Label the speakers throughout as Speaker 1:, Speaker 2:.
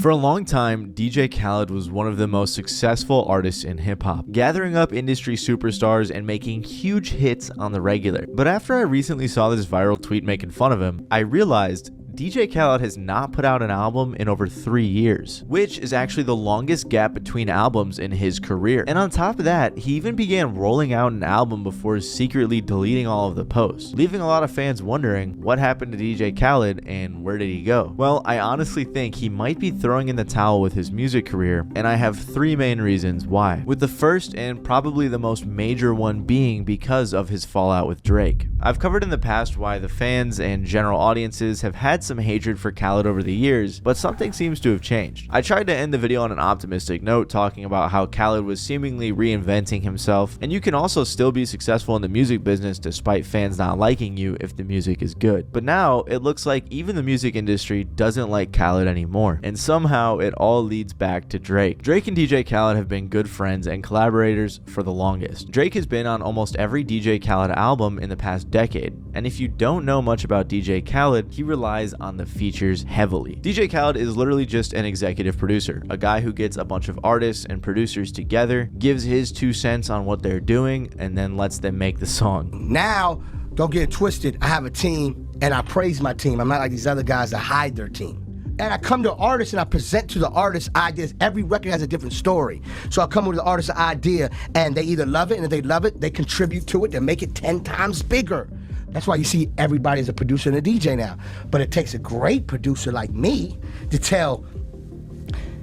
Speaker 1: For a long time, DJ Khaled was one of the most successful artists in hip-hop, gathering up industry superstars and making huge hits on the regular. But after I recently saw this viral tweet making fun of him, I realized DJ Khaled has not put out an album in over 3 years, which is actually the longest gap between albums in his career. And on top of that, he even began rolling out an album before secretly deleting all of the posts, leaving a lot of fans wondering what happened to DJ Khaled and where did he go? Well, I honestly think he might be throwing in the towel with his music career, and I have 3 main reasons why. With the first and probably the most major one being because of his fallout with Drake. I've covered in the past why the fans and general audiences have had some hatred for Khaled over the years, but something seems to have changed. I tried to end the video on an optimistic note, talking about how Khaled was seemingly reinventing himself, and you can also still be successful in the music business despite fans not liking you if the music is good. But now it looks like even the music industry doesn't like Khaled anymore, and somehow it all leads back to Drake. Drake and DJ Khaled have been good friends and collaborators for the longest. Drake has been on almost every DJ Khaled album in the past decade, and if you don't know much about DJ Khaled, he relies on the features heavily. DJ Khaled is literally just an executive producer, a guy who gets a bunch of artists and producers together, gives his 2 cents on what they're doing, and then lets them make the song.
Speaker 2: Now, don't get it twisted, I have a team and I praise my team. I'm not like these other guys that hide their team. And I come to artists and I present to the artists ideas. Every record has a different story. So I come with the artist an idea and they either love it, and if they love it, they contribute to it, they make it 10 times bigger. That's why you see everybody as a producer and a DJ now. But it takes a great producer like me to tell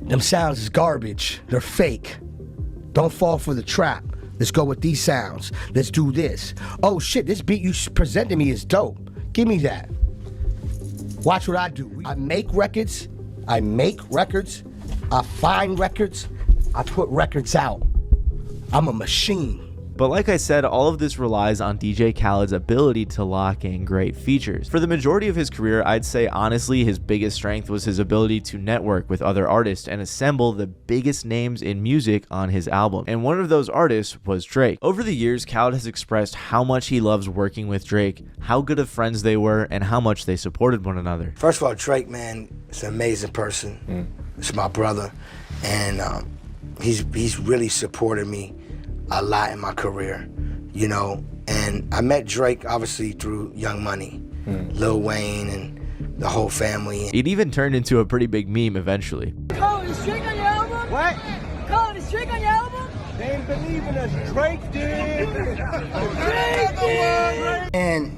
Speaker 2: them sounds is garbage, they're fake. Don't fall for the trap. Let's go with these sounds. Let's do this. Oh shit, this beat you presented me is dope. Give me that. Watch what I do. I make records, I find records, I put records out. I'm a machine.
Speaker 1: But like I said, all of this relies on DJ Khaled's ability to lock in great features. For the majority of his career, I'd say honestly his biggest strength was his ability to network with other artists and assemble the biggest names in music on his album. And one of those artists was Drake. Over the years, Khaled has expressed how much he loves working with Drake, how good of friends they were, and how much they supported one another.
Speaker 2: First of all, Drake, man, is an amazing person. It's my brother, and he's really supported me a lot in my career, you know, and I met Drake obviously through Young Money, Lil Wayne, and the whole family.
Speaker 1: It even turned into a pretty big meme eventually.
Speaker 3: Khaled, is Drake on your album?
Speaker 2: What?
Speaker 3: Khaled, is Drake on your album?
Speaker 2: They didn't believe in us. Drake did.
Speaker 3: Drake did.
Speaker 2: And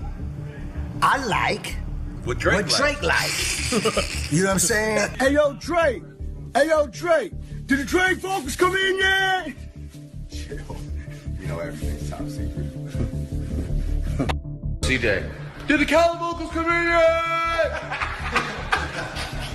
Speaker 2: I like
Speaker 4: what Drake
Speaker 2: likes. You know what I'm saying? Hey yo, Drake. Did the Drake vocals come in yet?
Speaker 4: You know everything's top secret. CJ, did the Khaled vocals come in yet?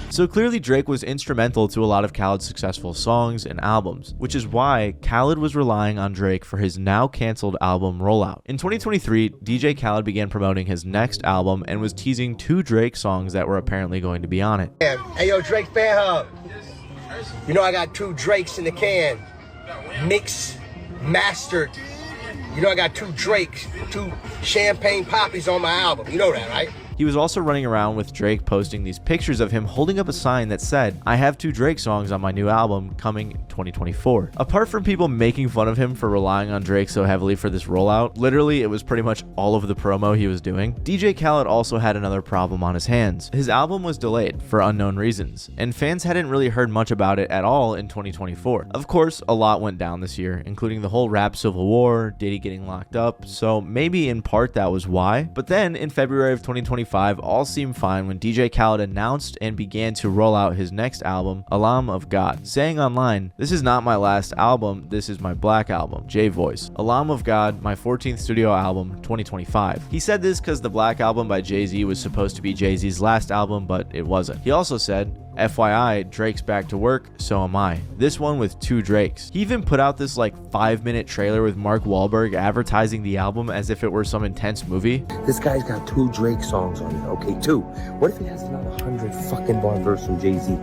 Speaker 1: So clearly Drake was instrumental to a lot of Khaled's successful songs and albums, which is why Khaled was relying on Drake for his now canceled album rollout. In 2023, DJ Khaled began promoting his next album and was teasing 2 Drake songs that were apparently going to be on it.
Speaker 2: Hey yo, Drake Fan Hub. You know I got 2 Drakes in the can. Mixed, mastered. You know I got 2 Drakes, 2 champagne poppies on my album. You know that, right?
Speaker 1: He was also running around with Drake posting these pictures of him holding up a sign that said, "I have 2 Drake songs on my new album coming 2024. Apart from people making fun of him for relying on Drake so heavily for this rollout, literally it was pretty much all of the promo he was doing, DJ Khaled also had another problem on his hands. His album was delayed for unknown reasons, and fans hadn't really heard much about it at all in 2024. Of course, a lot went down this year, including the whole rap civil war, Diddy getting locked up, so maybe in part that was why. But then in February of 2025, all seemed fine when DJ Khaled announced and began to roll out his next album, Alam of God, saying online, "This is not my last album, this is my Black album, J Voice. Alam of God, my 14th studio album, 2025. He said this because the Black album by Jay-Z was supposed to be Jay-Z's last album, but it wasn't. He also said, FYI, Drake's back to work, so am I. This one with 2 Drakes. He even put out this like 5-minute trailer with Mark Wahlberg advertising the album as if it were some intense movie.
Speaker 5: This guy's got 2 Drake songs on it, okay, 2. What if he has another 100 fucking bar verse from Jay-Z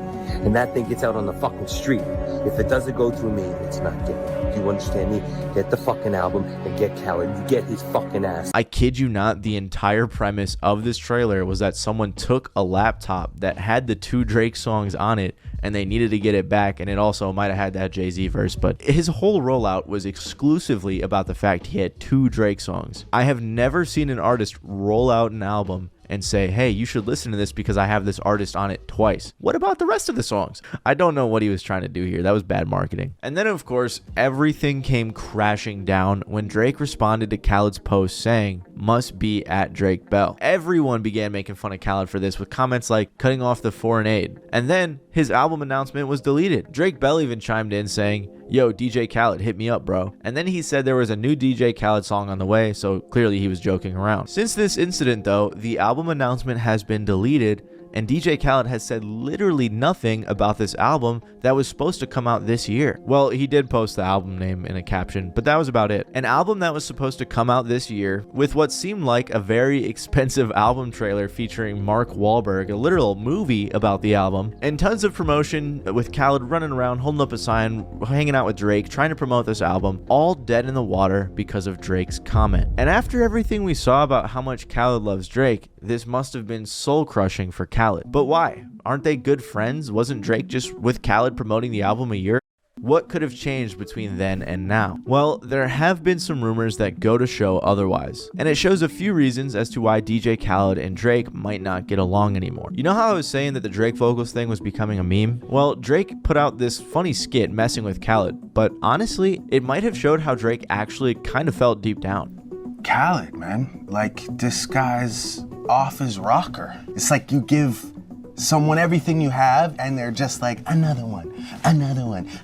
Speaker 5: and that thing gets out on the fucking street? If it doesn't go through me, it's not getting. Do you understand me? Get the fucking album and get Khaled. Get his fucking ass.
Speaker 1: I kid you not, the entire premise of this trailer was that someone took a laptop that had the 2 Drake songs on it and they needed to get it back, and it also might have had that Jay-Z verse, but his whole rollout was exclusively about the fact he had 2 Drake songs. I have never seen an artist roll out an album and say, hey, you should listen to this because I have this artist on it twice. What about the rest of the songs? I don't know what he was trying to do here. That was bad marketing. And then, of course, everything came crashing down when Drake responded to Khaled's post saying, must be at Drake Bell. Everyone began making fun of Khaled for this with comments like cutting off the foreign aid. And then his album announcement was deleted. Drake Bell even chimed in saying, yo, DJ Khaled, hit me up, bro. And then he said there was a new DJ Khaled song on the way, so clearly he was joking around. Since this incident, though, the album announcement has been deleted, and DJ Khaled has said literally nothing about this album that was supposed to come out this year. Well, he did post the album name in a caption, but that was about it. An album that was supposed to come out this year with what seemed like a very expensive album trailer featuring Mark Wahlberg, a literal movie about the album, and tons of promotion with Khaled running around holding up a sign, hanging out with Drake, trying to promote this album, all dead in the water because of Drake's comment. And after everything we saw about how much Khaled loves Drake, this must have been soul-crushing for Khaled. But why? Aren't they good friends? Wasn't Drake just with Khaled promoting the album a year? What could have changed between then and now? Well, there have been some rumors that go to show otherwise, and it shows a few reasons as to why DJ Khaled and Drake might not get along anymore. You know how I was saying that the Drake vocals thing was becoming a meme? Well, Drake put out this funny skit messing with Khaled, but honestly, it might have showed how Drake actually kind of felt deep down.
Speaker 6: Khaled, man, like this guy's off his rocker. It's like you give someone everything you have and they're just like, another one,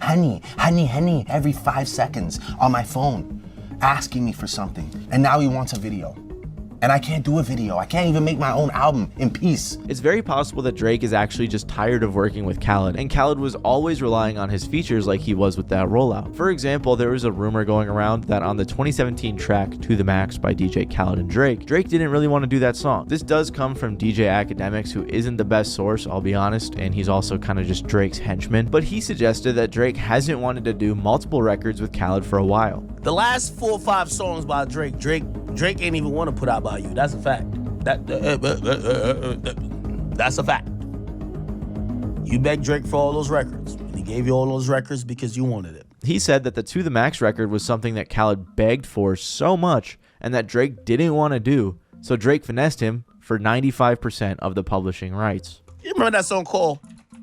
Speaker 6: honey, every 5 seconds on my phone, asking me for something. And now he wants a video. And I can't do a video. I can't even make my own album in peace.
Speaker 1: It's very possible that Drake is actually just tired of working with Khaled, and Khaled was always relying on his features like he was with that rollout. For example, there was a rumor going around that on the 2017 track To The Max by DJ Khaled and Drake didn't really want to do that song. This does come from DJ Academics, who isn't the best source, I'll be honest, and he's also kind of just Drake's henchman, but he suggested that Drake hasn't wanted to do multiple records with Khaled for a while.
Speaker 7: The last 4 or 5 songs by Drake ain't even want to put out by you. That's a fact. That's a fact. You begged Drake for all those records, and he gave you all those records because you wanted it.
Speaker 1: He said that the To The Max record was something that Khaled begged for so much and that Drake didn't want to do, so Drake finessed him for 95% of the publishing rights.
Speaker 7: You remember that song called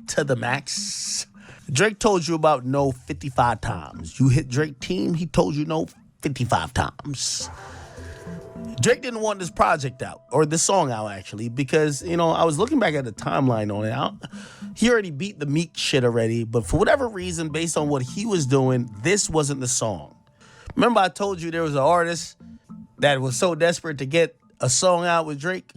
Speaker 7: To The Max? Drake told you about no 55 times. You hit Drake team, he told you no 55 times. Drake didn't want this project out, or this song out actually, because, you know, I was looking back at the timeline on it. He already beat the Meek shit already, but for whatever reason, based on what he was doing, this wasn't the song. Remember I told you there was an artist that was so desperate to get a song out with Drake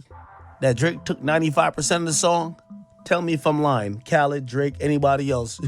Speaker 7: that Drake took 95% of the song? Tell me if I'm lying. Khaled, Drake, anybody else.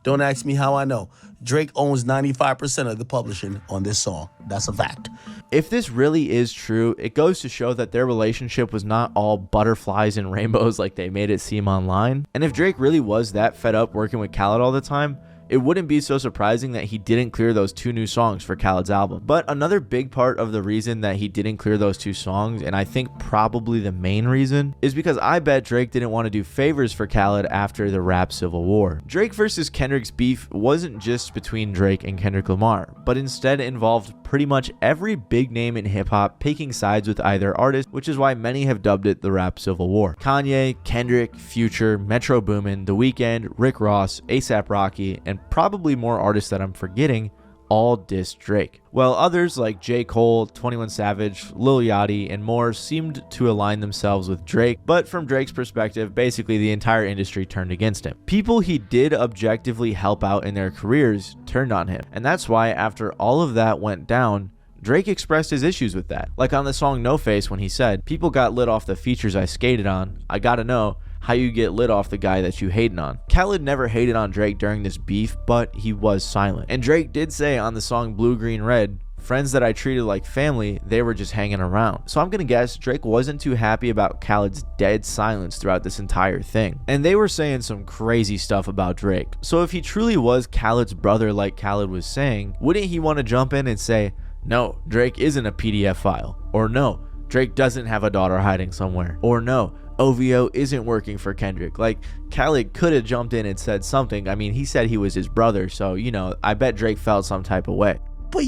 Speaker 7: Don't ask me how I know. Drake owns 95% of the publishing on this song. That's a fact.
Speaker 1: If this really is true, it goes to show that their relationship was not all butterflies and rainbows like they made it seem online. And if Drake really was that fed up working with Khaled all the time, it wouldn't be so surprising that he didn't clear those 2 new songs for Khaled's album. But another big part of the reason that he didn't clear those 2 songs, and I think probably the main reason, is because I bet Drake didn't want to do favors for Khaled after the rap civil war. Drake versus Kendrick's beef wasn't just between Drake and Kendrick Lamar, but instead involved pretty much every big name in hip-hop picking sides with either artist, which is why many have dubbed it the rap civil war. Kanye, Kendrick, Future, Metro Boomin, The Weeknd, Rick Ross, A$AP Rocky, and probably more artists that I'm forgetting all dissed Drake, while others like J. Cole, 21 Savage, Lil Yachty, and more seemed to align themselves with Drake, but from Drake's perspective, basically the entire industry turned against him. People he did objectively help out in their careers turned on him, and that's why after all of that went down, Drake expressed his issues with that, like on the song No Face when he said, "People got lit off the features I skated on. I gotta know how you get lit off the guy that you hating on." Khaled never hated on Drake during this beef, but he was silent. And Drake did say on the song Blue Green Red, "Friends that I treated like family, they were just hanging around." So I'm gonna guess Drake wasn't too happy about Khaled's dead silence throughout this entire thing. And they were saying some crazy stuff about Drake. So if he truly was Khaled's brother like Khaled was saying, wouldn't he want to jump in and say, "No, Drake isn't a PDF file," or "No, Drake doesn't have a daughter hiding somewhere," or "No, OVO isn't working for Kendrick. Like, Khaled could have jumped in and said something. I mean, he said he was his brother, so, you know, I bet Drake felt some type of way.
Speaker 7: But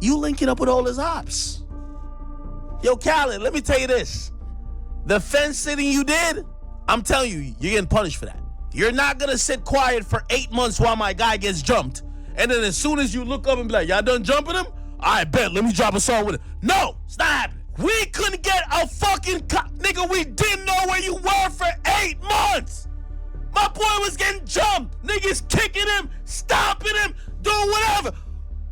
Speaker 7: you linking up with all his ops. Yo, Khaled, let me tell you this. The fence sitting you did, I'm telling you, you're getting punished for that. You're not gonna sit quiet for 8 months while my guy gets jumped. And then as soon as you look up and be like, y'all done jumping him? I bet, let me drop a song with him. No, it's not happening. We couldn't get a fucking nigga, we didn't know where you were for 8 months. My boy was getting jumped. Niggas kicking him, stomping him, doing whatever.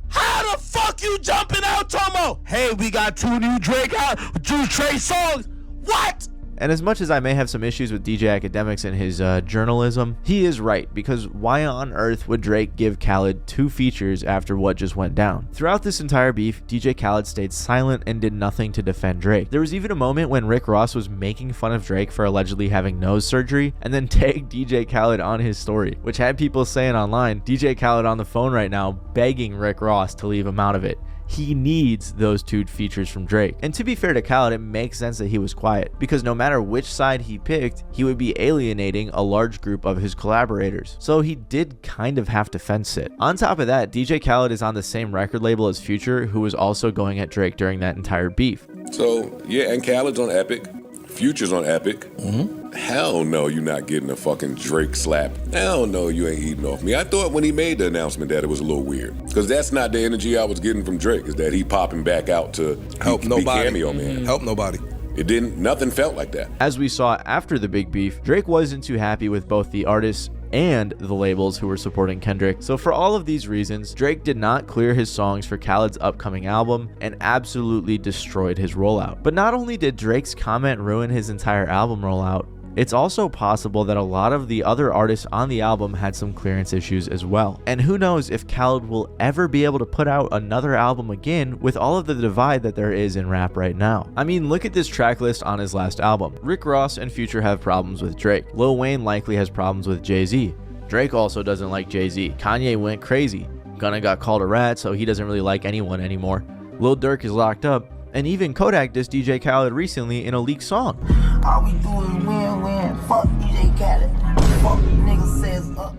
Speaker 7: How the fuck you jumping out, Tomo? Hey, we got 2 new Drake out, 2 Trey songs. What?
Speaker 1: And as much as I may have some issues with DJ Academics and his journalism, he is right, because why on earth would Drake give Khaled 2 features after what just went down? Throughout this entire beef, DJ Khaled stayed silent and did nothing to defend Drake. There was even a moment when Rick Ross was making fun of Drake for allegedly having nose surgery and then tagged DJ Khaled on his story, which had people saying online, DJ Khaled on the phone right now begging Rick Ross to leave him out of it. He needs those 2 features from Drake. And to be fair to Khaled, it makes sense that he was quiet, because no matter which side he picked, he would be alienating a large group of his collaborators. So he did kind of have to fence it. On top of that, DJ Khaled is on the same record label as Future, who was also going at Drake during that entire beef.
Speaker 8: So, yeah, and Khaled's on Epic. Future's on Epic. Hell no, you're not getting a fucking Drake slap. Hell no, you ain't eating off me. I thought when he made the announcement that it was a little weird, because that's not the energy I was getting from Drake, is that he popping back out to
Speaker 4: help
Speaker 8: be
Speaker 4: nobody.
Speaker 8: Cameo man.
Speaker 4: Help nobody.
Speaker 8: It didn't, nothing felt like that.
Speaker 1: As we saw after the big beef, Drake wasn't too happy with both the artists and the labels who were supporting Kendrick. So for all of these reasons, Drake did not clear his songs for Khaled's upcoming album and absolutely destroyed his rollout. But not only did Drake's comment ruin his entire album rollout, it's also possible that a lot of the other artists on the album had some clearance issues as well. And who knows if Khaled will ever be able to put out another album again with all of the divide that there is in rap right now. I mean, look at this track list on his last album. Rick Ross and Future have problems with Drake. Lil Wayne likely has problems with Jay-Z. Drake also doesn't like Jay-Z. Kanye went crazy. Gunna got called a rat, so he doesn't really like anyone anymore. Lil Durk is locked up. And even Kodak dissed DJ Khaled recently in a leaked song.
Speaker 9: All we do is win-win. Fuck DJ Khaled. Fuck nigga says up.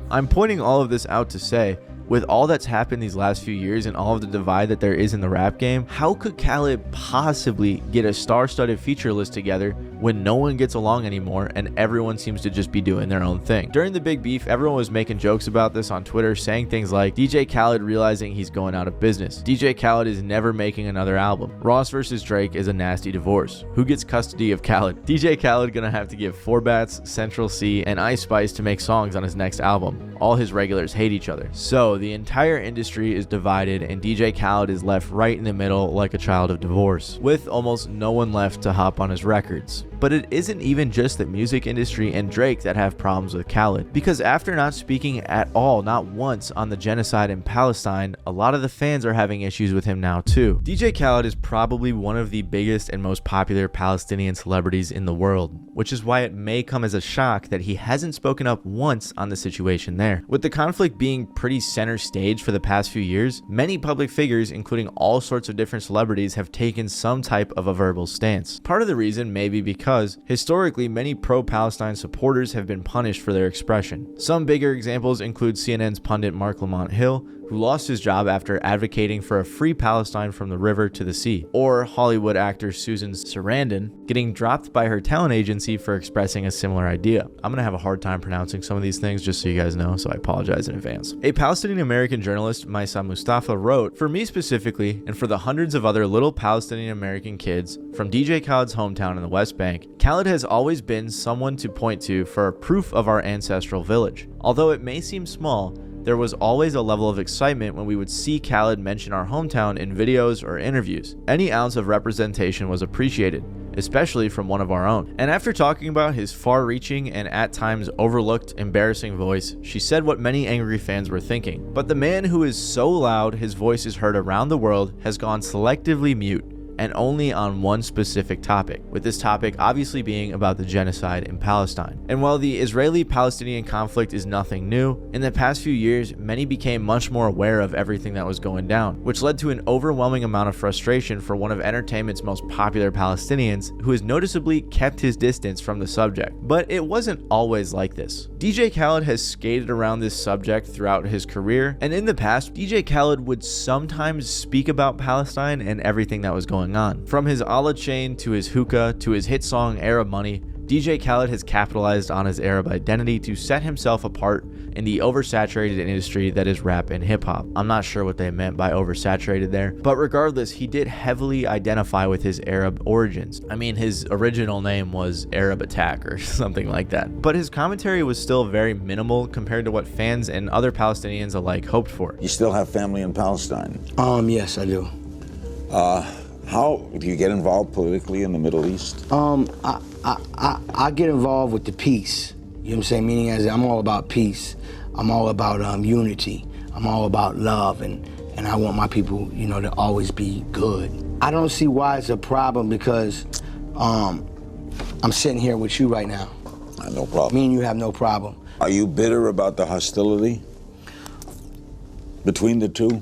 Speaker 1: I'm pointing all of this out to say, with all that's happened these last few years and all of the divide that there is in the rap game, how could Khaled possibly get a star-studded feature list together when no one gets along anymore and everyone seems to just be doing their own thing? During the big beef, everyone was making jokes about this on Twitter, saying things like DJ Khaled realizing he's going out of business. DJ Khaled is never making another album. Ross versus Drake is a nasty divorce. Who gets custody of Khaled? DJ Khaled gonna have to give 4Bats, Central C, and Ice Spice to make songs on his next album. All his regulars hate each other. So the entire industry is divided and DJ Khaled is left right in the middle like a child of divorce, with almost no one left to hop on his records. But it isn't even just the music industry and Drake that have problems with Khaled, because after not speaking at all, not once, on the genocide in Palestine, a lot of the fans are having issues with him now too. DJ Khaled is probably one of the biggest and most popular Palestinian celebrities in the world, which is why it may come as a shock that he hasn't spoken up once on the situation there. With the conflict being pretty center stage for the past few years, many public figures, including all sorts of different celebrities, have taken some type of a verbal stance. Part of the reason may be because historically many pro-Palestine supporters have been punished for their expression. Some bigger examples include CNN's pundit Mark Lamont Hill, who lost his job after advocating for a free Palestine from the river to the sea, or Hollywood actor Susan Sarandon getting dropped by her talent agency for expressing a similar idea. I'm gonna have a hard time pronouncing some of these things, just so you guys know, so I apologize in advance. A Palestinian American journalist, Maisa Mustafa, wrote, "For me specifically, and for the hundreds of other little Palestinian American kids from DJ Khaled's hometown in the West Bank, Khaled has always been someone to point to for proof of our ancestral village. Although it may seem small, there was always a level of excitement when we would see Khaled mention our hometown in videos or interviews. Any ounce of representation was appreciated, especially from one of our own." And after talking about his far-reaching and at times overlooked embarrassing voice, she said what many angry fans were thinking. "But the man who is so loud his voice is heard around the world has gone selectively mute. and only on one specific topic, with this topic obviously being about the genocide in Palestine. And while the Israeli-Palestinian conflict is nothing new, in the past few years, many became much more aware of everything that was going down, which led to an overwhelming amount of frustration for one of entertainment's most popular Palestinians, who has noticeably kept his distance from the subject. But it wasn't always like this. DJ Khaled has skated around this subject throughout his career, and in the past, DJ Khaled would sometimes speak about Palestine and everything that was going on. From his Allah chain to his hookah to his hit song Arab Money, DJ Khaled has capitalized on his Arab identity to set himself apart in the oversaturated industry that is rap and hip-hop. I'm not sure what they meant by oversaturated there, but regardless, he did heavily identify with his Arab origins. I mean, his original name was Arab Attack or something like that, but his commentary was still very minimal compared to what fans and other Palestinians alike hoped for.
Speaker 10: You still have family in Palestine?
Speaker 2: Yes, I do.
Speaker 10: How do you get involved politically in the Middle East?
Speaker 2: I get involved with the peace. You know what I'm saying? Meaning as I'm all about peace. I'm all about unity. I'm all about love, and I want my people, you know, to always be good. I don't see why it's a problem because I'm sitting here with you right now.
Speaker 10: No problem.
Speaker 2: Me and you have no problem.
Speaker 10: Are you bitter about the hostility between the two?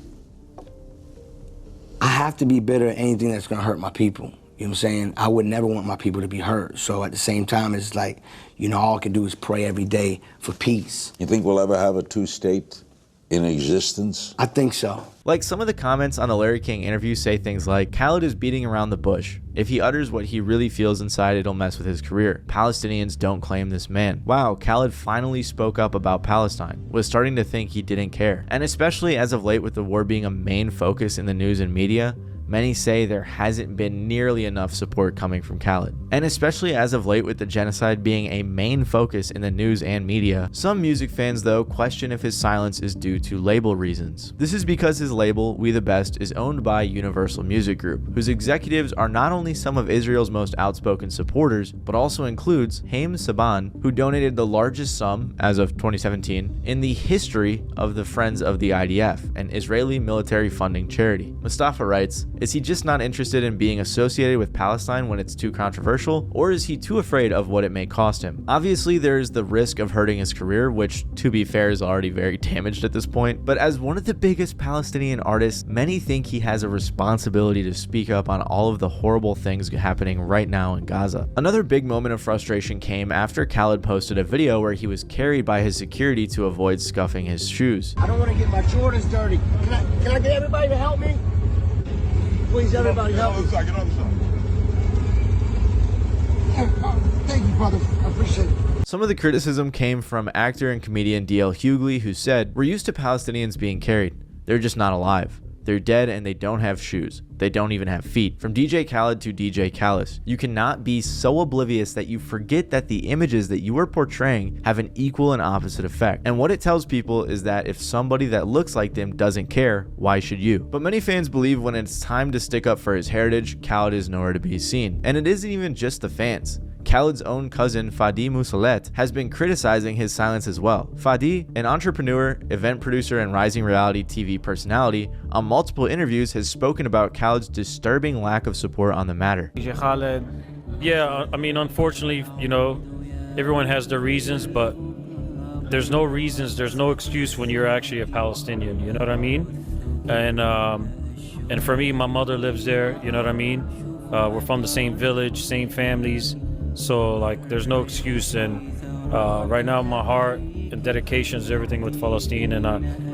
Speaker 2: I have to be bitter at anything that's gonna hurt my people. You know what I'm saying? I would never want my people to be hurt. So at the same time, it's like, you know, all I can do is pray every day for peace.
Speaker 10: You think we'll ever have a two-state in existence?
Speaker 2: I think so.
Speaker 1: Like, some of the comments on the Larry King interview say things like, Khaled is beating around the bush. If he utters what he really feels inside, it'll mess with his career. Palestinians don't claim this man. Wow, Khaled finally spoke up about Palestine. Was starting to think he didn't care. And especially as of late with the war being a main focus in the news and media, many say there hasn't been nearly enough support coming from Khaled. And especially as of late with the genocide being a main focus in the news and media, some music fans though question if his silence is due to label reasons. This is because his label, We the Best, is owned by Universal Music Group, whose executives are not only some of Israel's most outspoken supporters, but also includes Haim Saban, who donated the largest sum, as of 2017, in the history of the Friends of the IDF, an Israeli military funding charity. Mustafa writes, is he just not interested in being associated with Palestine when it's too controversial, or is he too afraid of what it may cost him? Obviously, there is the risk of hurting his career, which, to be fair, is already very damaged at this point, but as one of the biggest Palestinian artists, many think he has a responsibility to speak up on all of the horrible things happening right now in Gaza. Another big moment of frustration came after Khaled posted a video where he was carried by his security to avoid scuffing his shoes.
Speaker 2: I don't want to get my Jordans dirty. Can I get everybody to help me? Please, everybody help me.
Speaker 4: Get on the side.
Speaker 2: Thank you, brother. I appreciate it.
Speaker 1: Some of the criticism came from actor and comedian D.L. Hughley, who said, "We're used to Palestinians being carried. They're just not alive. They're dead and they don't have shoes. They don't even have feet." From DJ Khaled to DJ Callous, you cannot be so oblivious that you forget that the images that you are portraying have an equal and opposite effect. And what it tells people is that if somebody that looks like them doesn't care, why should you? But many fans believe when it's time to stick up for his heritage, Khaled is nowhere to be seen. And it isn't even just the fans. Khaled's own cousin, Fadi Moussalet, has been criticizing his silence as well. Fadi, an entrepreneur, event producer, and rising reality TV personality, on multiple interviews has spoken about Khaled's disturbing lack of support on the matter.
Speaker 11: DJ Khaled, yeah, I mean, unfortunately, you know, everyone has their reasons, but there's no reasons, there's no excuse when you're actually a Palestinian, you know what I mean? And for me, my mother lives there, you know what I mean? We're from the same village, same families. So like, there's no excuse, and right now my heart and dedication is everything with Palestine, and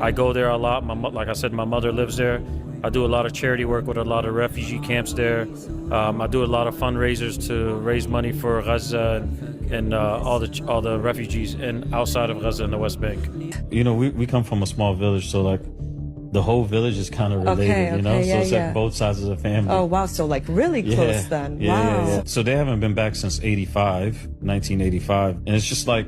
Speaker 11: I go there a lot. Like I said, my mother lives there. I do a lot of charity work with a lot of refugee camps there. I do a lot of fundraisers to raise money for Gaza and all the refugees outside of Gaza and the West Bank.
Speaker 12: You know, we come from a small village, so like, the whole village is kind of related, you know? So it's like both sides of the family.
Speaker 13: Oh, wow. So like really close then. Wow.
Speaker 12: Yeah. So they haven't been back since 1985. And it's just like,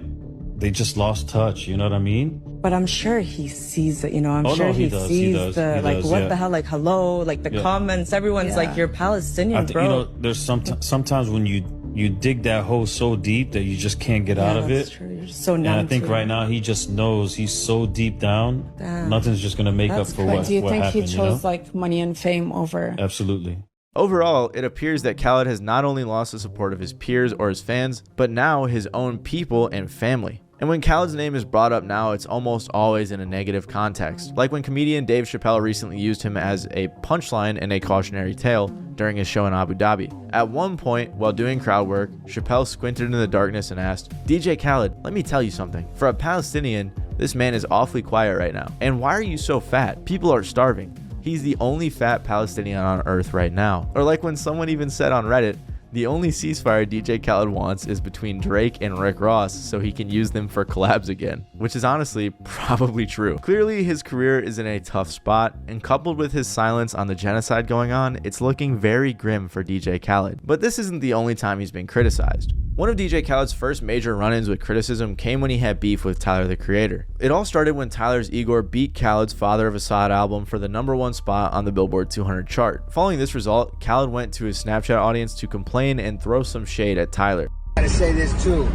Speaker 12: they just lost touch, you know what I mean?
Speaker 13: But I'm sure he sees it, you know, I'm sure he sees what the hell, like, hello, like the comments, everyone's like, you're Palestinian, bro.
Speaker 12: You know, there's sometimes when you dig that hole so deep that you just can't get out of it.
Speaker 13: True. You're just so numb.
Speaker 12: And I think right now he just knows he's so deep down, nothing's just gonna make up for what happened.
Speaker 14: Do you think he
Speaker 12: chose
Speaker 14: like money and fame over?
Speaker 12: Absolutely.
Speaker 1: Overall, it appears that Khaled has not only lost the support of his peers or his fans, but now his own people and family. And when Khaled's name is brought up now, it's almost always in a negative context, like when comedian Dave Chappelle recently used him as a punchline in a cautionary tale during his show in Abu Dhabi. At one point, while doing crowd work, Chappelle squinted into the darkness and asked, "DJ Khaled, let me tell you something. For a Palestinian, this man is awfully quiet right now. And why are you so fat? People are starving. He's the only fat Palestinian on earth right now." Or like when someone even said on Reddit, "The only ceasefire DJ Khaled wants is between Drake and Rick Ross so he can use them for collabs again," which is honestly probably true. Clearly, his career is in a tough spot, and coupled with his silence on the genocide going on, it's looking very grim for DJ Khaled. But this isn't the only time he's been criticized. One of DJ Khaled's first major run-ins with criticism came when he had beef with Tyler, the Creator. It all started when Tyler's Igor beat Khaled's Father of Assad album for the #1 spot on the Billboard 200 chart. Following this result, Khaled went to his Snapchat audience to complain and throw some shade at Tyler.
Speaker 2: I gotta say this too.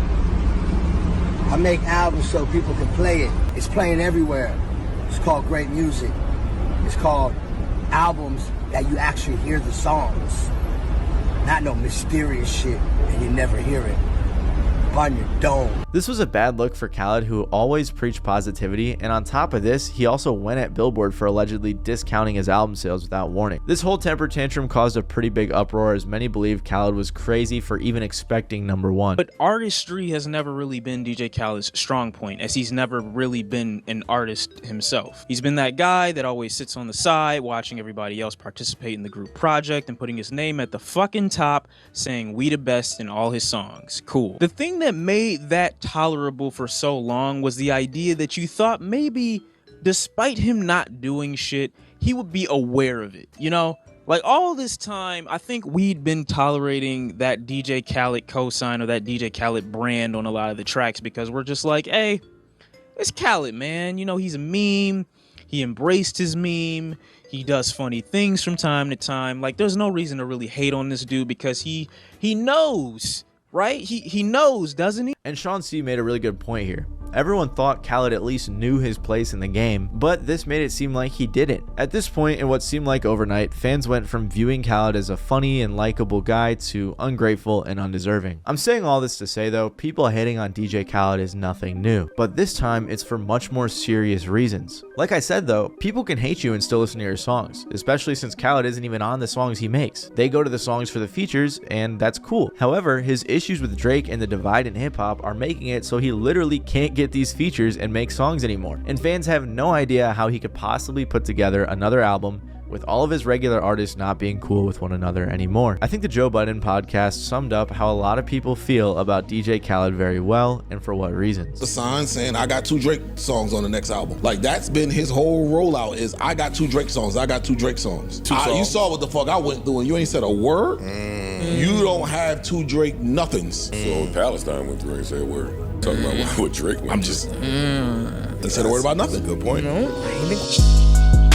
Speaker 2: I make albums so people can play it. It's playing everywhere. It's called great music. It's called albums that you actually hear the songs. Not no mysterious shit and you never hear it on your dome.
Speaker 1: This was a bad look for Khaled, who always preached positivity, and on top of this, he also went at Billboard for allegedly discounting his album sales without warning. This whole temper tantrum caused a pretty big uproar, as many believe Khaled was crazy for even expecting #1.
Speaker 14: But artistry has never really been DJ Khaled's strong point, as he's never really been an artist himself. He's been that guy that always sits on the side watching everybody else participate in the group project and putting his name at the fucking top, saying "we the best" in all his songs. Cool. The thing that made that tolerable for so long was the idea that you thought maybe, despite him not doing shit, he would be aware of it, you know? Like, all this time, I think we'd been tolerating that DJ Khaled cosign or that DJ Khaled brand on a lot of the tracks because we're just like, hey, it's Khaled, man. You know, he's a meme. He embraced his meme. He does funny things from time to time. Like, there's no reason to really hate on this dude because he knows, right? He knows, doesn't he?
Speaker 1: And Sean C made a really good point here. Everyone thought Khaled at least knew his place in the game, but this made it seem like he didn't. At this point, in what seemed like overnight, fans went from viewing Khaled as a funny and likable guy to ungrateful and undeserving. I'm saying all this to say though, people hating on DJ Khaled is nothing new, but this time it's for much more serious reasons. Like I said though, people can hate you and still listen to your songs, especially since Khaled isn't even on the songs he makes. They go to the songs for the features, and that's cool. However, his issues with Drake and the divide in hip-hop are making it so he literally can't get these features and make songs anymore, and fans have no idea how he could possibly put together another album with all of his regular artists not being cool with one another anymore. I think the Joe Budden podcast summed up how a lot of people feel about DJ Khaled very well, and for what reasons.
Speaker 15: The sign saying I got 2 Drake songs on the next album. Like, that's been his whole rollout, is I got 2 Drake songs, I got 2 Drake songs. You saw what the fuck I went through and you ain't said a word? You don't have 2 Drake nothings.
Speaker 8: So Palestine went through and said a word. Talking about what Drake went
Speaker 15: I'm just, instead of word about nothing.
Speaker 10: Good point.
Speaker 14: No.